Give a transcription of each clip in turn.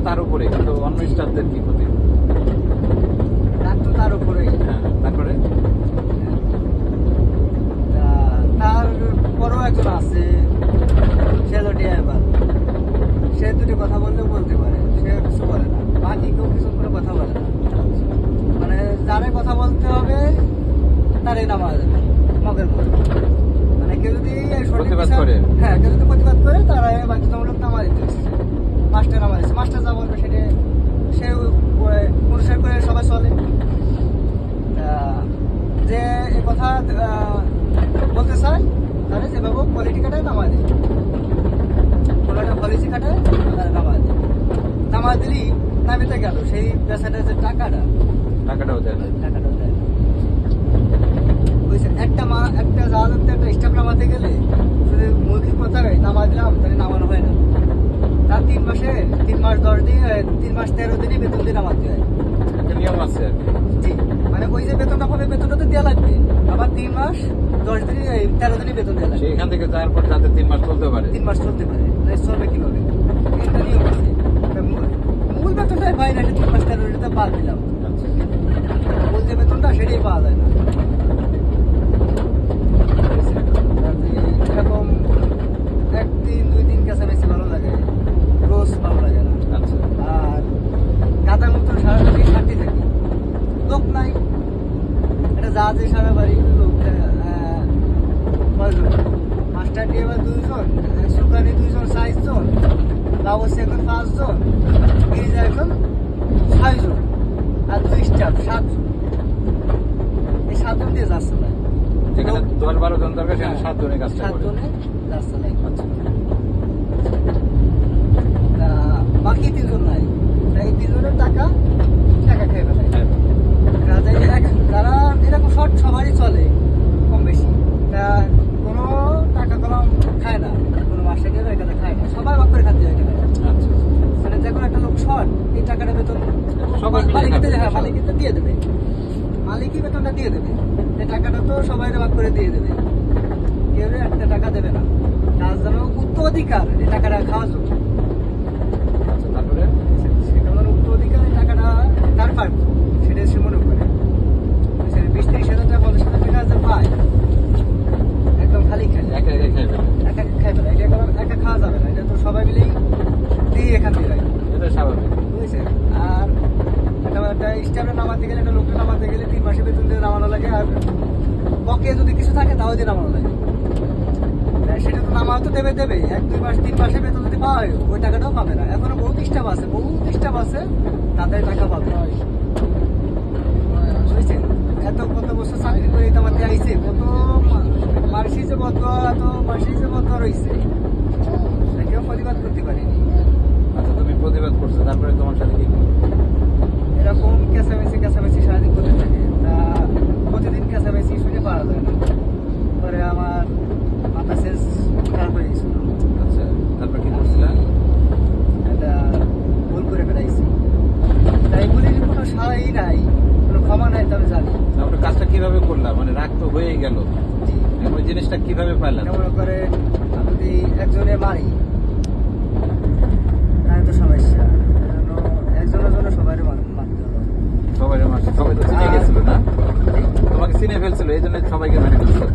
তার উপরে, কিন্তু অন্য স্টাফদের কি ক্ষতি? রাগ তো তার উপরেই। হ্যাঁ, তারপরে তারপরও একজন আছে, সে হলো ড্রাইভার। সে দুটি কথা বললেও বলতে পারে, সে কিছু বলে না। বাকি কেউ কিছু করে কথা বলে না। মানে যারে কথা বলতে হবে তারই নামাজ মগের মধ্যে। মানে কেউ যদি প্রতিবাদ করে, হ্যাঁ, কেউ যদি প্রতিবাদ করে তারা বাধ্যতামূলক নামাজ দিতে এসেছে। মাস্টার নামাজ দিচ্ছে, মাস্টার যা বলবে সেটা সে অনুসার করে সবাই চলে। যে এ কথা বলতে চাই তাহলে যেভাবে পলিটি কাটায় নামাজ দিই, কোনো একটা পলিসি কাটায় তাহলে নামাজ দিই। নামাজ দিলেই নামিতে গেল সেই পেশাটার যে টাকাটাও দেয় না। একটা জাহাজের একটা স্টাফ নামাতে গেলে যদি মৌখিক কথা নামাজ দিলাম তাহলে নামানো হয় না। তার 3 মাস 10 দিন 3 মাস 13 দিনই বেতন দিয়ে নামাতে হয়। একটা নিয়ম আছে আর কি। জি, মানে ওই যে বেতনটা পাবে বেতনটা তো দেওয়া লাগবে, আবার 3 মাস 10 দিন 13 দিনই বেতন দেওয়া লাগবে। সেখান থেকে যাওয়ার পর যাতে 3 মাস চলতে পারে, 3 মাস চলতে পারে, চলবে কিভাবে? একটা নিয়ম আছে। মূল বেতনটাই পাই না, 3 মাস 13 দিনটা বাদ দিলাম। মূল যে বেতনটা সেটাই পাওয়া যায় না। এরকম 1 দিন 2 দিন কাছাকাছি ভালো লাগে, রোজ ভালো লাগে না। আর গাদার মতন সারাদিন খাটতে থাকি, লোক নাই। এটা জাহাজে সারা বাড়ি লোক, মাস্টার ড্রাইভার 2 জন, সুকানি 2 জন, 6 জন, লাউসে এখন 5 জন, গিরিজা এখন 6 জন, আর 2 স্টাফ 7 জন। এই 7 জন দিয়ে যাচ্ছে না। যেখানে 10-12 জন দরকার সেখানে 7 জনের কাজটা করে। 7 জনে যাচ্ছে না। বাকি 3 জন নাই, এই 3 জনের টাকা খেয়ে ফেলে। যারা এরকম শর্ট সবারই চলে কম বেশি, কোনো টাকা কলম খায় না, কোনো মাসে গেলে এখানে খায় না, সবাই ভাগ করে খাতে হয় এখানে। মানে যে কোনো একটা লোক শর্ট, এই টাকাটা বেতন মালিককে দিয়ে দেবে, মালিকই বেতনটা দিয়ে দেবে, এই টাকাটা তো সবাই ভাগ করে দিয়ে দেবে, কেউ একটা টাকা দেবে না। কাজ যেন উত্তরাধিকার এই টাকাটা খাওয়ার জন্য। তারপরে সেটা মানে উত্তরাধিকার এই টাকাটা তার পারব, সেটা সে মনে করে 20-30 হাজার টাকা 50,000 টাকা যে পায় একদম খালি খালি একা খাই ফেলে। এটা একা খাওয়া যাবে না, এটা তো সবাই মিলেই দিয়ে এখান দিয়ে যায়, এটা স্বাভাবিক, বুঝেছেন? আর একটা স্টাফে নামাতে গেলে, একটা লোকটা নামাতে গেলে 3 মাসে বেতন দিয়ে নামানো লাগে, আর বকে যদি কিছু থাকে তাও দিয়ে নামানো লাগে। সেটা তো নামা তো দেবে 1-2 মাস 3 মাসে বেতন যদি পাওয়া হয় ওই টাকাটাও পাবে না। এখনো বহুত স্টাফ আছে তাদের টাকা পাবে। বুঝছেন? কত বছর চাকরি করে আমাদের আইছে, কত মার্সি যে বদ্ধ, এত মার্সি যে বদ্ধ রয়েছে, কেউ প্রতিবাদ করতে পারেনি। আচ্ছা, তুমি প্রতিবাদ করছো, তারপরে তোমার সাথে কি এরকম কেঁচামেচি সারাদিন করতে থাকে। তা প্রতিদিন কেঁচামেচি শুনে পারা যায় না। পরে আমার মাথা শেষ খারাপ হয়ে গেছিল। আচ্ছা, তারপর কি করছিলেন? এটা ভুল করে ফেলাইছি, তাই ভুলের কোনো সারাই নাই, কোনো ক্ষমা নাই, তবে জানি। তারপরে কাজটা কিভাবে করলাম? মানে রাগ তো হয়েই গেল, ওই জিনিসটা কিভাবে পাইলাম? কেমন করে আমি যদি একজনে মারি তাহলে তো সমস্যা, একজনের জন্য সবাই মারতে হলো। সবাই মারছে, সবাই তো চিনে গেছিল না, তোমাকে চিনে ফেলছিল, এই জন্য সবাইকে মেরে ফেলছো।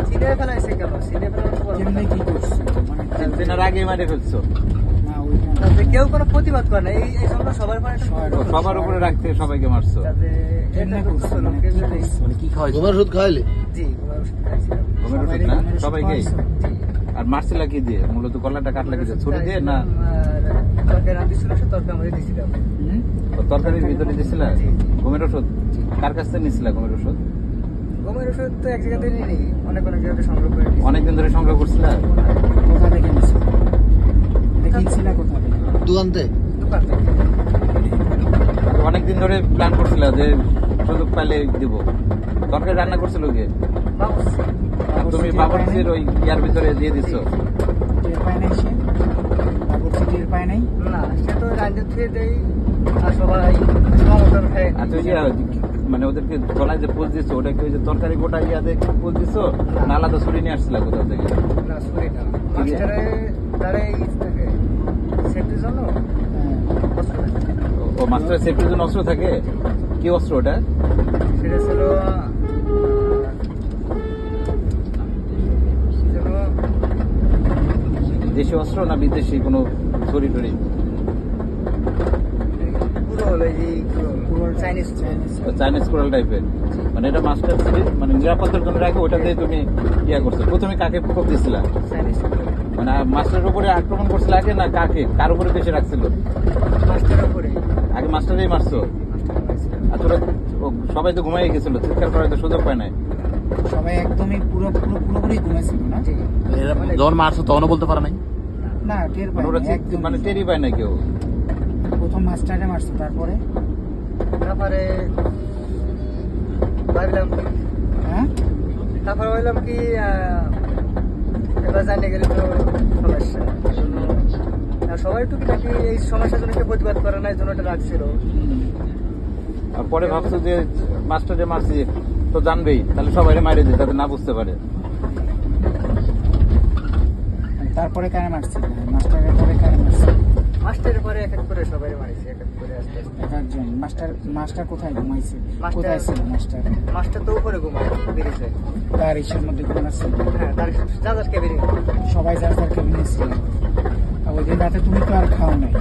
চিনে ফেলাইছে কেন? চিনে ফেলানো কি করছে? চিনার আগে মেরে ফেলছো। কেউ কোনো প্রতিবাদ করে না, এই জন্য সবার উপরে রাখতে সবাইকে মারছো। ঘুমের ওষুধ খাওয়াইলে? জি, ঘুমের ওষুধ খাইছিলাম। ঘুমের ওষুধ না সবাইকে? আর মারছিলা কি দিয়ে? মূলত গলাটা কাটলা কি দিয়ে? ছুরি দিয়ে না তরকারি রাঁধি ছিল, সে তরকারি আমরা দিয়েছিলাম। তরকারির ভিতরে দিয়েছিল ঘুমের ওষুধ? কার কাছ থেকে নিয়েছিলা ঘুমের ওষুধ? ঘুমের ওষুধ তো এক জায়গা থেকে নিই, অনেক জায়গাতে সংগ্রহ করে। অনেকদিন ধরে সংগ্রহ করছিলা? কোথা থেকে নিয়েছিল? কিনছিলা কোথা থেকে? দোকান থেকে। অনেকদিন ধরে প্ল্যান করছিল যে সুযোগ পাইলে দিব। তরকারি রান্না করছিল কে? তুমি বাবুর্চির ওই ইয়ার ভিতরে দিয়ে দিচ্ছ? না, সে তো রান্না ধুয়ে দেয় আর সবাই খায়। মানে ওদেরকে গলায় যে পোজ দিচ্ছ, ওটা কি ওই যে তরকারি গোটা ইয়াতে পোজ দিচ্ছ না আলাদা ছুরি নিয়ে আসছিল কোথাও থেকে? না, ছুরি না, মাস্টারে তারে সেফটির জন্য ও মাস্টারের সেফটির জন্য অস্ত্র থাকে? কি অস্ত্র ওটা? সেটা ছিল দেশি অস্ত্র না বিদেশি কোনো ছড়ি টড়ি? পুরো হলো এই পুরো চাইনিজ চাইনিজ কোরাল টাইপের, মানে এটা মাস্টার মানে নিরাপত্তার জন্য রাখে, ওটা দিয়ে তুমি ইয়া করছো। প্রথমে কাকে কোপ দিছিলা? চাইনিজ মানে মাস্টারের উপরে আক্রমণ করছিল আগে না কাকে, কার উপরে বেশি রাখছিল? মাস্টারের উপরে। আগে মাস্টারেই মারছো? আর তোরা সবাই তো ঘুমাই গেছিল, চিৎকার করার তো সুযোগ পায় নাই? সবাই একদমই পুরোপুরি ঘুমাইছিল না। যখন মারছো তখনও বলতে পারে নাই? না, টের পাই মানে ওরা একদম, মানে টেরই পায় না কেউ? প্রথম মাস্টারে মারছে, তারপরে ভাবলাম হ্যাঁ, তারপরে ভাবলাম কি এবার জানিয়ে গেলে তো সমস্যা। আর সবাই টুকিটাকি এই সমস্যার জন্য কেউ প্রতিবাদ করে না, এই জন্য এটা রাখছিল। আর পরে ভাবছো যে মাস্টারে মারছি তো জানবেই, তাহলে সবাই মারে দিই যাতে না বুঝতে পারে। তারপরে কারে মারছে? মাস্টারের পরে কারে মারছে? মাস্টারের পরে এক এক করে সবাই মারিছে, এক এক করে আস্তে আস্তে। এক একজন। মাস্টার কোথায় ঘুমাইছে? মাস্টার- কোথায় ছিল মাস্টার? মাস্টার তো উপরে ঘুমায় বেরিয়েছে। তার ইসের মধ্যে ঘুমাচ্ছে? হ্যাঁ, তার যার কেবিনে। সবাই যার যার কেবিনে ছিল। আর ওই দিন রাতে তুমি তো আর খাও নাই?